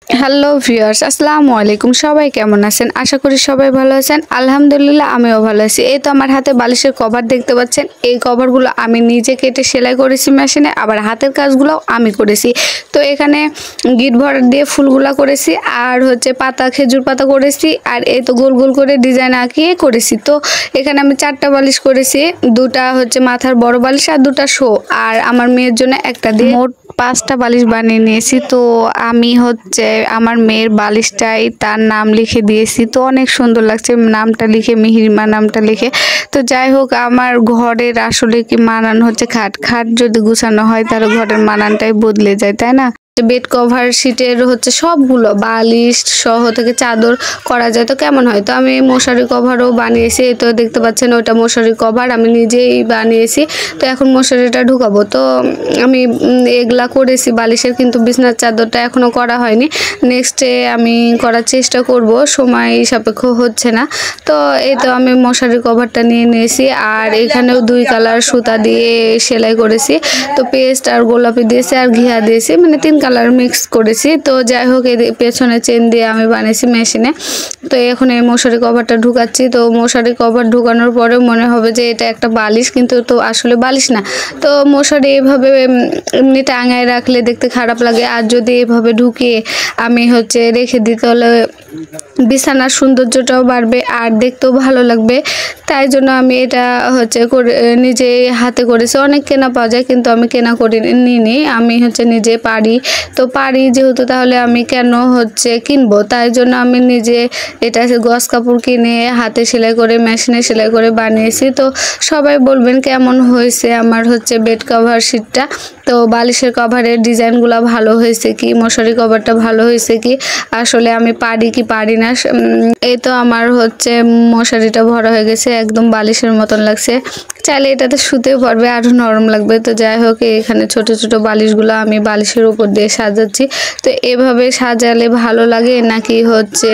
Hello viewers, আসসালামু আলাইকুম। সবাই কেমন আছেন? আশা করি সবাই ভালো আছেন। আলহামদুলিল্লাহ আমিও ভালো আছি। এই তো আমার হাতে বালিশের কভার দেখতে পাচ্ছেন। এই কভারগুলো আমি নিজে কেটে সেলাই করেছি মেশিনে, আবার হাতের কাজগুলোও আমি করেছি। তো এখানে গিট ভরাট দিয়ে ফুলগুলা করেছি, আর হচ্ছে পাতা খেজুর পাতা করেছি, আর এই তো গোল গোল করে ডিজাইন আঁকিয়ে করেছি। তো এখানে আমি 4টা বালিশ করেছি, 2টা হচ্ছে মাথার বড় বালিশ আর 2টা শো, আর আমার মেয়ের জন্য একটা দিয়ে মোট 5টা বালিশ বানিয়ে নিয়েছি। তো আমি হচ্ছে আমার মেয়ের বালিশটাই তার নাম লিখে দিয়েছি। তো অনেক সুন্দর লাগছে নামটা লিখে, মিহিরিমা নামটা লিখে। তো যাই হোক, আমার ঘরের আসলে কি মানান হচ্ছে খাট। খাট যদি গুছানো হয় তাহলে ঘরের মানানটাই বদলে যায়, তাই না? বেড কভার শিটের হচ্ছে সবগুলো বালিশ সহ থেকে চাদর করা যায় তো কেমন হয়। তো আমি মশারি কভারও বানিয়েছি। তো দেখতে পাচ্ছেন ওইটা মশারি কভার আমি নিজেই বানিয়েছি। তো এখন মশারিটা ঢুকাবো। তো আমি এগুলা করেছি বালিশের, কিন্তু বিছনার চাদরটা এখনো করা হয়নি। নেক্সটে আমি করার চেষ্টা করব, সময় সাপেক্ষ হচ্ছে না। তো এই তো আমি মশারি কভারটা নিয়ে নিয়েছি, আর এখানেও 2 কালার সুতা দিয়ে সেলাই করেছি। তো পেস্ট আর গোলাপি দিয়েছি আর ঘিয়া দিয়েছি, মানে 3 কালার মিক্স করেছি। তো যাই হোক, এই পেছনে চেন দিয়ে আমি বানিয়েছি মেশিনে। তো এখন এই মশারি কভারটা ঢুকাচ্ছি। তো মশারি কভার ঢুকানোর পরে মনে হবে যে এটা একটা বালিশ, কিন্তু তো আসলে বালিশ না। তো মশারি এভাবে এমনি টাঙায় রাখলে দেখতে খারাপ লাগে, আর যদি এভাবে ঢুকিয়ে আমি হচ্ছে রেখে দিই তাহলে বিছানার সৌন্দর্যটাও বাড়বে আর দেখতেও ভালো লাগবে। তাই জন্য আমি এটা হচ্ছে করে নিজে হাতে করেছি। অনেক কেনা পাওয়া যায়, কিন্তু আমি কেনা করে নিইনি, আমি হচ্ছে নিজে পারি। তো পারি যেহেতু, তাহলে আমি কেন হচ্ছে কিনবো? তাই জন্য আমি নিজে এটা গস কাপড় কিনে হাতে সেলাই করে মেশিনে সেলাই করে বানিয়েছি। তো সবাই বলবেন কেমন হয়েছে আমার হচ্ছে বেড কভার শিটটা। তো বালিশের কভারের ডিজাইনগুলো ভালো হয়েছে কি, মশারি কভারটা ভালো হয়েছে কি, আসলে আমি পারি কি পারি না। এই তো আমার হচ্ছে মশারিটা ভরা হয়ে গেছে, একদম বালিশের মতন লাগছে। চাইলে এটাতে শুতেও পারবে, আরও নরম লাগবে। তো যাই হোক, এখানে ছোট ছোট বালিশগুলো আমি বালিশের উপর দিয়ে সাজাচ্ছি। তো এভাবে সাজালে ভালো লাগে নাকি হচ্ছে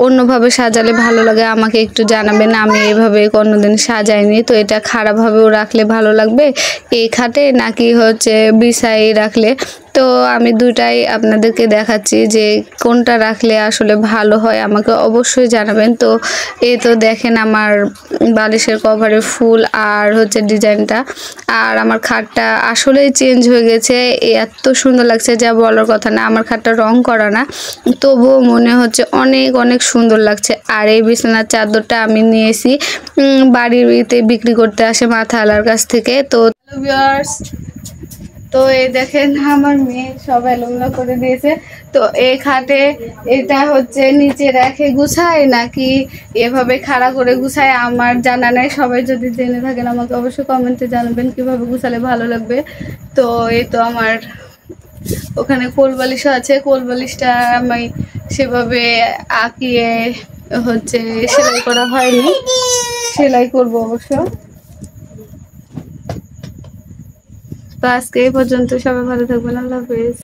অন্যভাবে সাজালে ভালো লাগে আমাকে একটু জানাবেন। আমি এভাবে কোনোদিন সাজাইনি। তো এটা খারাপভাবেও রাখলে ভালো লাগবে এই খাটে, নাকি হচ্ছে বিছাই রাখলে। তো আমি দুটাই আপনাদেরকে দেখাচ্ছি যে কোনটা রাখলে আসলে ভালো হয়, আমাকে অবশ্যই জানাবেন। তো এই তো দেখেন আমার বালিশের কভারে ফুল আর হচ্ছে ডিজাইনটা, আর আমার খাটটা আসলেই চেঞ্জ হয়ে গেছে। এত সুন্দর লাগছে যা বলার কথা না। আমার খাটটা রং করা না, তবুও মনে হচ্ছে অনেক অনেক সুন্দর লাগছে। আর এই বিছানার চাদরটা আমি নিয়েছি বাড়িতে বিক্রি করতে আসে মাথাওয়ালার কাছ থেকে। তো ভিউয়ার্স, তো এই দেখেন আমার মেয়ে সব এলোমেলো করে দিয়েছে। তো এই খাটে এটা হচ্ছে নিচে রেখে গুছায় নাকি এভাবে খাড়া করে গুছায় আমার জানা নাই। সবাই যদি জেনে থাকেন আমাকে অবশ্যই কমেন্টে জানাবেন কিভাবে গুছালে ভালো লাগবে। তো এই তো আমার ওখানে কোল বালিশও আছে। কোল বালিশটা আমি সেভাবে আঁকিয়ে হচ্ছে সেলাই করা হয়নি, সেলাই করবো অবশ্য। তো আজকে এই পর্যন্ত, সবাই ভালো থাকবেন, আল্লাহ হাফেজ।